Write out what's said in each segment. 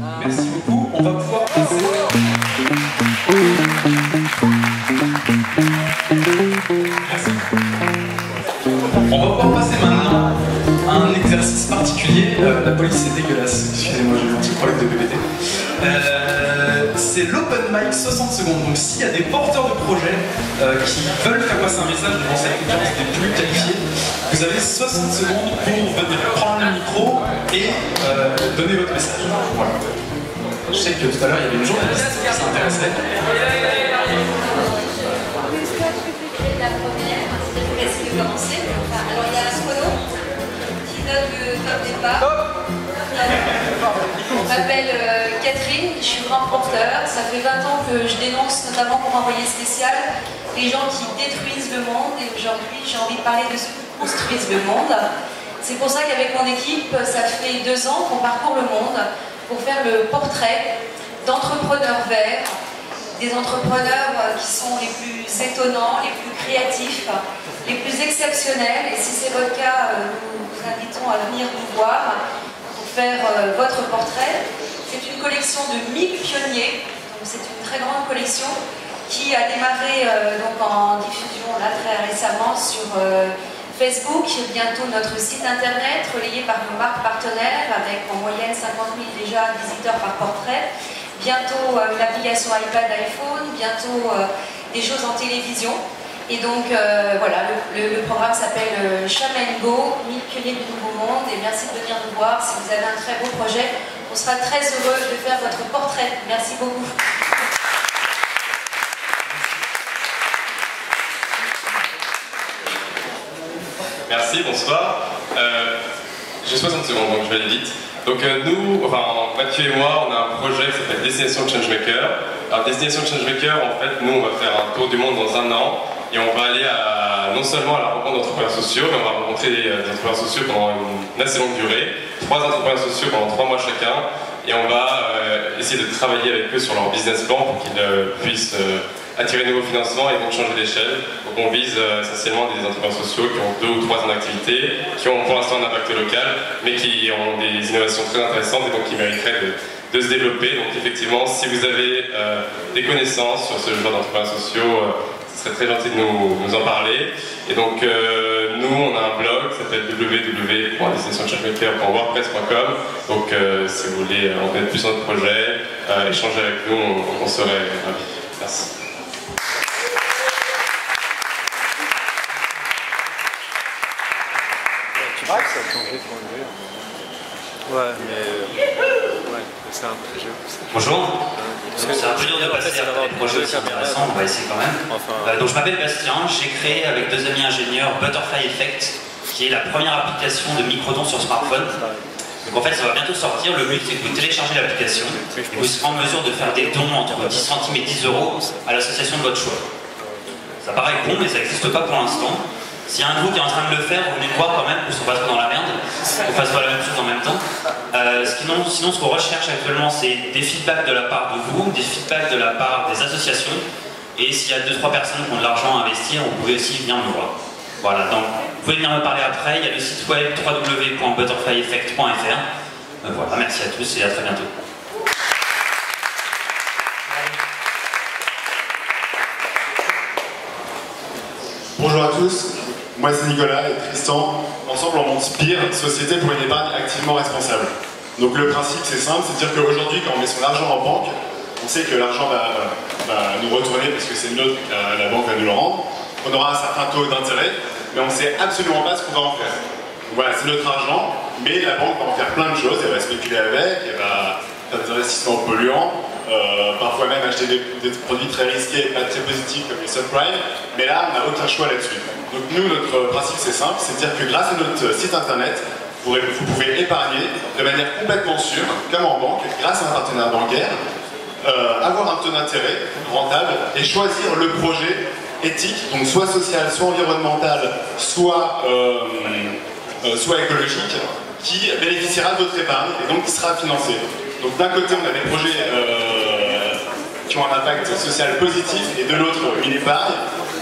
Merci beaucoup. On va pouvoir passer... Merci. On va pouvoir passer maintenant à un exercice particulier. La police est dégueulasse. Excusez-moi, j'ai eu un petit problème de PPT. C'est l'open mic 60 secondes. Donc s'il y a des porteurs de projets qui veulent faire passer un message devant cette audience des plus qualifiés, vous avez 60 secondes pour venir prendre le micro et donner votre message. Voilà. Je sais que tout à l'heure il y avait une journaliste qui s'intéressait. La première, c'est de laisser commencer. Alors il y a un chrono qui donne le top départ. Je m'appelle Catherine, je suis grand porteur. Ça fait 20 ans que je dénonce, notamment pour Envoyé spécial, les gens qui détruisent le monde. Et aujourd'hui, j'ai envie de parler de ceux qui construisent le monde. C'est pour ça qu'avec mon équipe, ça fait 2 ans qu'on parcourt le monde pour faire le portrait d'entrepreneurs verts, des entrepreneurs qui sont les plus étonnants, les plus créatifs, les plus exceptionnels. Et si c'est votre cas, nous vous invitons à venir nous voir pour faire votre portrait. C'est une collection de 1000 pionniers, c'est une très grande collection qui a démarré donc en diffusion là très récemment sur Facebook, bientôt notre site internet relayé par nos marques partenaires avec en moyenne 50 000 déjà visiteurs par portrait. Bientôt l'application iPad, iPhone, bientôt des choses en télévision. Et donc voilà, le programme s'appelle Chaman Go, 1000 pionniers du nouveau monde. Et merci de venir nous voir. Si vous avez un très beau projet, on sera très heureux de faire votre portrait. Merci beaucoup. Merci, bonsoir. J'ai 60 secondes, donc je vais aller vite. Donc nous, enfin Mathieu et moi, on a un projet qui s'appelle Destination Changemaker. Alors Destination Changemaker, en fait, nous on va faire un tour du monde dans 1 an et on va aller non seulement à la rencontre d'entrepreneurs sociaux, mais on va rencontrer des entrepreneurs sociaux pendant une assez longue durée, 3 entrepreneurs sociaux pendant 3 mois chacun, et on va essayer de travailler avec eux sur leur business plan pour qu'ils puissent attirer de nouveaux financements et donc changer d'échelle. Donc on vise essentiellement des entrepreneurs sociaux qui ont 2 ou 3 ans d'activité, qui ont pour l'instant un impact local, mais qui ont des innovations très intéressantes et donc qui mériteraient de se développer. Donc effectivement, si vous avez des connaissances sur ce genre d'entrepreneurs sociaux, ce serait très gentil de nous en parler. Et donc nous, on a un blog qui s'appelle www.destinationchangemaker.wordpress.com. Donc si vous voulez en connaître plus sur notre projet, échanger avec nous, on serait ravis. Merci. Tu crois que ça a changé ton anglais? Ouais, mais... Ouais, c'est un peu... Bonjour. C'est un peu dur de passer à des projets aussi intéressants, on va essayer quand même. Donc je m'appelle Bastien, j'ai créé avec 2 amis ingénieurs Butterfly Effect, qui est la première application de microdons sur smartphone. Donc en fait ça va bientôt sortir, le but c'est que vous téléchargez l'application et vous serez en mesure de faire des dons entre 10 centimes et 10 euros à l'association de votre choix. Ça paraît con mais ça n'existe pas pour l'instant. S'il y a un de vous qui est en train de le faire, vous venez me voir quand même, pour qu'on fasse pas dans la merde, qu'on fasse pas la même chose en même temps. Sinon, ce qu'on recherche actuellement, c'est des feedbacks de la part de vous, des feedbacks de la part des associations, et s'il y a 2-3 personnes qui ont de l'argent à investir, vous pouvez aussi venir me voir. Voilà, donc vous pouvez venir me parler après, il y a le site web www.butterflyeffect.fr. Voilà, merci à tous et à très bientôt. Bonjour à tous, moi c'est Nicolas et Tristan. Ensemble on monte Spire, Société pour une épargne activement responsable. Donc le principe c'est simple, c'est de dire qu'aujourd'hui quand on met son argent en banque, on sait que l'argent va nous retourner parce que c'est nôtre, la banque va nous le rendre. On aura un certain taux d'intérêt, mais on ne sait absolument pas ce qu'on va en faire. Donc voilà, c'est notre argent, mais la banque va en faire plein de choses, elle va spéculer avec, elle va faire des investissements polluants, parfois même acheter des produits très risqués et pas très positifs comme les subprimes, mais là on n'a aucun choix là-dessus. Donc nous, notre principe c'est simple, c'est de dire que grâce à notre site internet, vous pouvez épargner de manière complètement sûre, comme en banque, grâce à un partenaire bancaire, avoir un taux d'intérêt rentable et choisir le projet éthique, donc soit social, soit environnemental, soit écologique, qui bénéficiera de votre épargne et donc qui sera financé. Donc d'un côté on a des projets qui ont un impact social positif et de l'autre une épargne.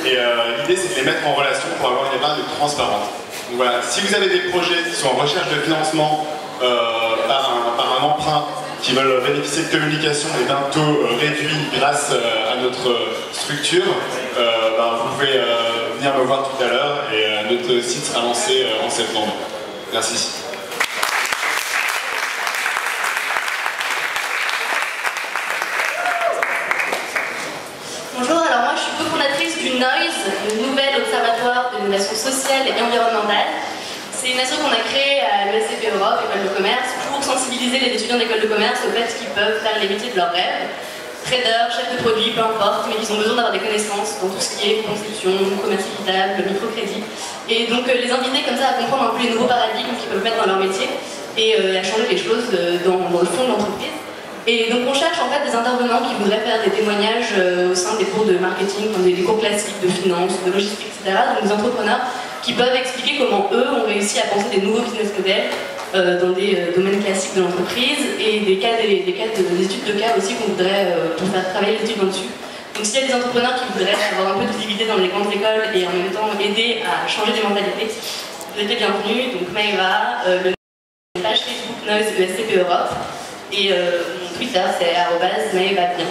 Et l'idée c'est de les mettre en relation pour avoir une épargne transparente. Donc voilà, si vous avez des projets qui sont en recherche de financement par un emprunt qui veulent bénéficier de communication et d'un taux réduit grâce à notre structure, vous pouvez venir me voir tout à l'heure et notre site sera lancé en septembre. Merci. Bonjour, alors moi je suis cofondatrice du NOISE, le nouvel observatoire de l'innovation sociale et environnementale. C'est une asso qu'on a créée à l'ESCP Europe, École de Commerce, pour sensibiliser les étudiants d'école de commerce au fait qu'ils peuvent faire les métiers de leurs rêves. Traders, chefs de produits, peu importe, mais qu'ils ont besoin d'avoir des connaissances dans tout ce qui est conception, commerce équitable, microcrédit. Et donc les inviter comme ça à comprendre un peu les nouveaux paradigmes qu'ils peuvent mettre dans leur métier et à changer les choses dans le fond de l'entreprise. Et donc on cherche en fait des intervenants qui voudraient faire des témoignages au sein des cours de marketing, comme des cours classiques de finance, de logistique, etc. Donc des entrepreneurs qui peuvent expliquer comment eux ont réussi à penser des nouveaux business models dans des domaines classiques de l'entreprise et des études de cas aussi qu'on voudrait pour faire travailler les étudiants dessus. Donc s'il y a des entrepreneurs qui voudraient avoir un peu de visibilité dans les grandes écoles et en même temps aider à changer des mentalités, vous êtes les bienvenus. Donc Maëva, le page Facebook Noise ESCP Europe et mon Twitter c'est @maëvabien.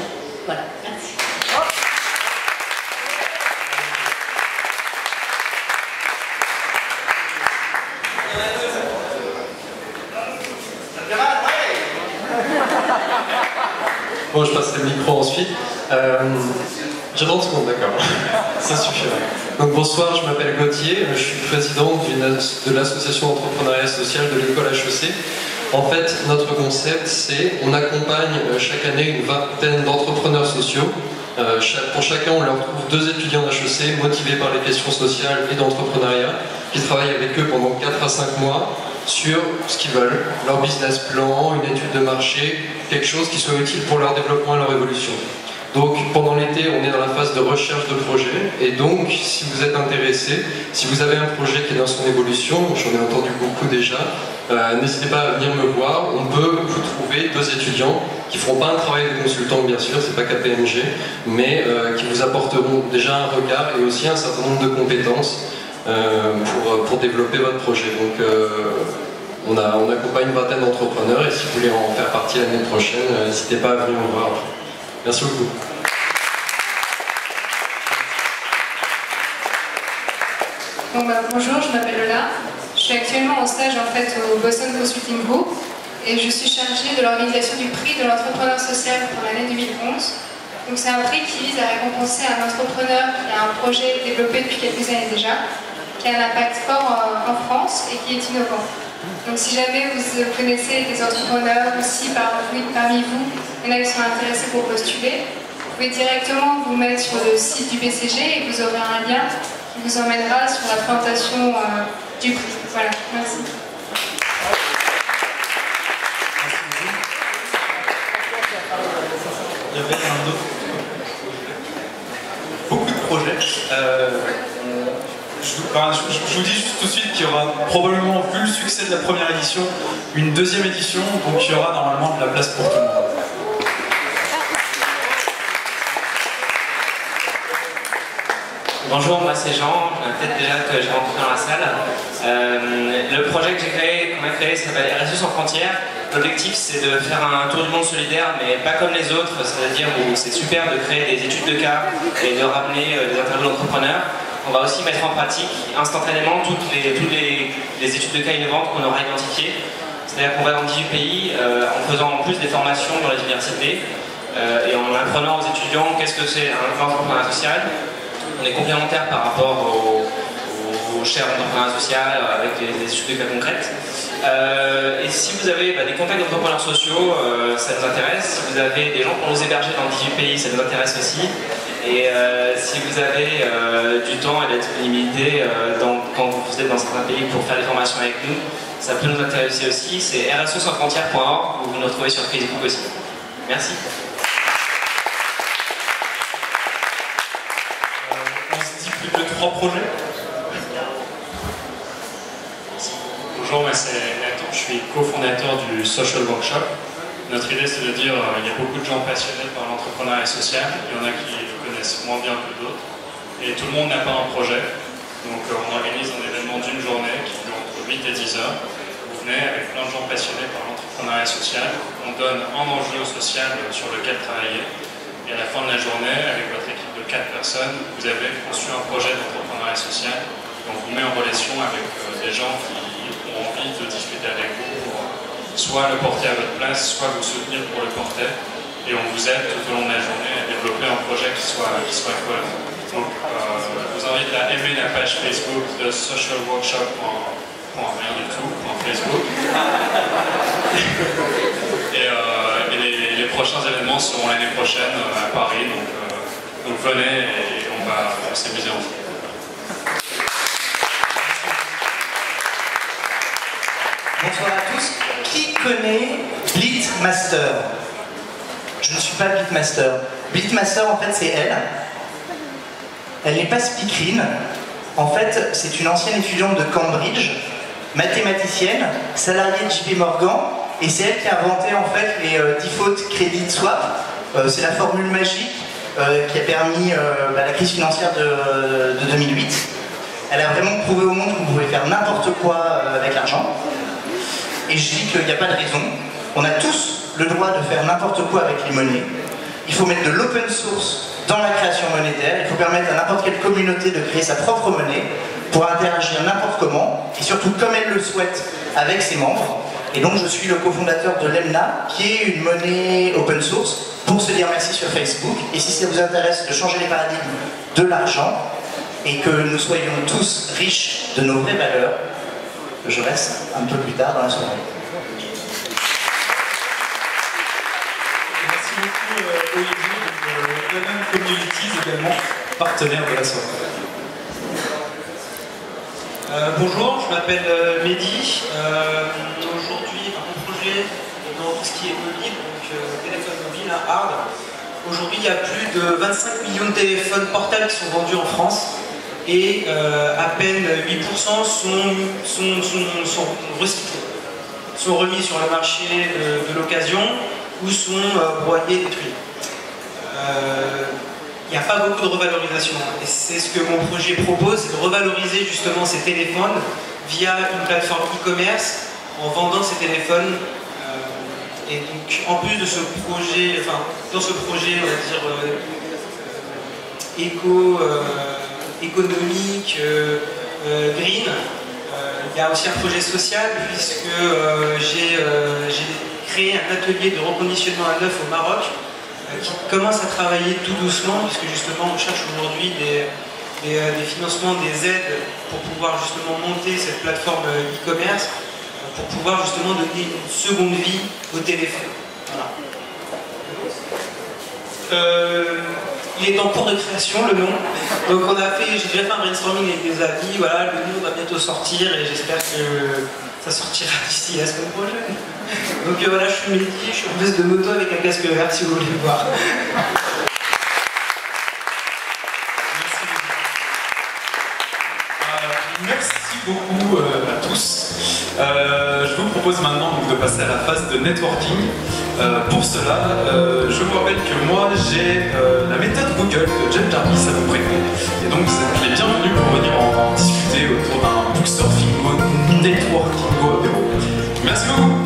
Voilà, merci. Bon, je passerai le micro ensuite. J'ai 30 secondes, d'accord. Ça suffira. Donc bonsoir, je m'appelle Gauthier, je suis président de l'association d'entrepreneuriat social de l'école HEC. En fait, notre concept, c'est on accompagne chaque année une vingtaine d'entrepreneurs sociaux. Pour chacun, on leur trouve 2 étudiants d'HEC motivés par les questions sociales et d'entrepreneuriat qui travaillent avec eux pendant 4 à 5 mois sur ce qu'ils veulent, leur business plan, une étude de marché, quelque chose qui soit utile pour leur développement et leur évolution. Donc pendant l'été, on est dans la phase de recherche de projet, et donc si vous êtes intéressé, si vous avez un projet qui est dans son évolution, j'en ai entendu beaucoup déjà, n'hésitez pas à venir me voir. On peut vous trouver 2 étudiants qui ne feront pas un travail de consultant bien sûr, c'est pas KPMG, mais qui vous apporteront déjà un regard et aussi un certain nombre de compétences pour développer votre projet. Donc on accompagne une vingtaine d'entrepreneurs et si vous voulez en faire partie l'année prochaine, n'hésitez pas à venir me voir. Merci beaucoup. Bonjour, je m'appelle Lola. Je suis actuellement en stage en fait au Boston Consulting Group et je suis chargée de l'organisation du prix de l'entrepreneur social pour l'année 2011. Donc c'est un prix qui vise à récompenser un entrepreneur qui a un projet développé depuis quelques années déjà, qui a un impact fort en France et qui est innovant. Donc si jamais vous connaissez des entrepreneurs ou si parmi vous, il y en a qui sont intéressés pour postuler, vous pouvez directement vous mettre sur le site du BCG et vous aurez un lien qui vous emmènera sur la présentation du prix. Voilà, merci. Il y avait un autre. Beaucoup de projets. Je vous dis juste tout de suite qu'il y aura probablement, vu le succès de la première édition, une deuxième édition, donc il y aura normalement de la place pour tout le monde. Bonjour, moi c'est Jean, peut-être déjà que j'ai rencontré dans la salle. Le projet qu'on a créé s'appelle RSE sans frontières. L'objectif c'est de faire un tour du monde solidaire, mais pas comme les autres, c'est-à-dire où c'est super de créer des études de cas et de ramener des interviews d'entrepreneurs. On va aussi mettre en pratique instantanément toutes les études de cas innovantes qu'on aura identifiées. C'est-à-dire qu'on va dans 18 pays en faisant en plus des formations dans les universités et en apprenant aux étudiants qu'est-ce que c'est un entrepreneuriat social. On est complémentaires par rapport aux chaires d'entrepreneuriat social avec des études de cas concrètes. Et si vous avez des contacts d'entrepreneurs sociaux, ça nous intéresse. Si vous avez des gens pour nous héberger dans 18 pays, ça nous intéresse aussi. Et si vous avez du temps et de la disponibilité quand vous êtes dans certains pays pour faire des formations avec nous, ça peut nous intéresser aussi. C'est rse-sans-frontières.org, vous nous retrouvez sur Facebook aussi. Merci. On se dit plus de 3 projets. Bonjour, moi c'est Nathan, je suis cofondateur du Social Workshop. Notre idée c'est de dire qu'il y a beaucoup de gens passionnés par l'entrepreneuriat social, il y en a qui le connaissent moins bien que d'autres, et tout le monde n'a pas un projet. Donc on organise un événement d'une journée qui dure entre 8 et 10 heures. Vous venez avec plein de gens passionnés par l'entrepreneuriat social. On donne un enjeu social sur lequel travailler. Et à la fin de la journée, avec votre équipe de 4 personnes, vous avez conçu un projet d'entrepreneuriat social. Donc on vous met en relation avec des gens qui ont envie de discuter avec vous pour soit le porter à votre place, soit vous soutenir pour le porter. Et on vous aide tout au long de la journée à développer un projet qui soit cohérent. Donc je vous invite à aimer la page Facebook de socialworkshop.rien du tout, .facebook. Et les prochains événements seront l'année prochaine à Paris, donc venez et on va s'amuser ensemble. Bonsoir à tous. Qui connaît Blitmaster? Je ne suis pas Blitmaster. Blitmaster, en fait, c'est elle. Elle n'est pas speakerine. En fait, c'est une ancienne étudiante de Cambridge, mathématicienne, salariée de JP Morgan, et c'est elle qui a inventé en fait les default credit swap. C'est la formule magique qui a permis la crise financière de 2008. Elle a vraiment prouvé au monde qu'on pouvait faire n'importe quoi avec l'argent. Et je dis qu'il n'y a pas de raison. On a tous le droit de faire n'importe quoi avec les monnaies. Il faut mettre de l'open source dans la création monétaire. Il faut permettre à n'importe quelle communauté de créer sa propre monnaie pour interagir n'importe comment et surtout comme elle le souhaite avec ses membres. Et donc je suis le cofondateur de Lemna, qui est une monnaie open source, pour se dire merci sur Facebook. Et si ça vous intéresse de changer les paradigmes de l'argent et que nous soyons tous riches de nos vraies valeurs, je reste un peu plus tard dans la soirée. Merci beaucoup Olivier, de Lemon Communities également, partenaire de la soirée. Bonjour, je m'appelle Mehdi. Aujourd'hui, mon projet est dans tout ce qui est mobile, donc téléphone mobile, hard. Aujourd'hui, il y a plus de 25 millions de téléphones portables qui sont vendus en France et à peine 8% sont remis sur le marché de l'occasion ou sont broyés, détruits. Il n'y a pas beaucoup de revalorisation et c'est ce que mon projet propose, c'est de revaloriser justement ces téléphones via une plateforme e-commerce en vendant ces téléphones. Et donc en plus de ce projet, enfin dans ce projet on va dire économique, green, il y a aussi un projet social puisque j'ai créé un atelier de reconditionnement à neuf au Maroc qui commence à travailler tout doucement, puisque justement on cherche aujourd'hui des financements, des aides pour pouvoir justement monter cette plateforme e-commerce, pour pouvoir justement donner une seconde vie au téléphone. Voilà. Il est en cours de création, le nom. Donc j'ai déjà fait un brainstorming avec des amis, voilà, le nom va bientôt sortir et j'espère que ça sortira d'ici la semaine prochaine. Donc voilà, je suis Mehdi, je suis en veste de moto avec un casque vert si vous voulez le voir. Merci beaucoup à tous. Je vous propose maintenant donc, de passer à la phase de networking. Pour cela, je vous rappelle que moi j'ai la méthode Google de Jeff Jarvis à vos précomptes. Et donc vous êtes les bienvenus pour venir en discuter autour d'un booksurfing go, networking go apéro. Merci beaucoup.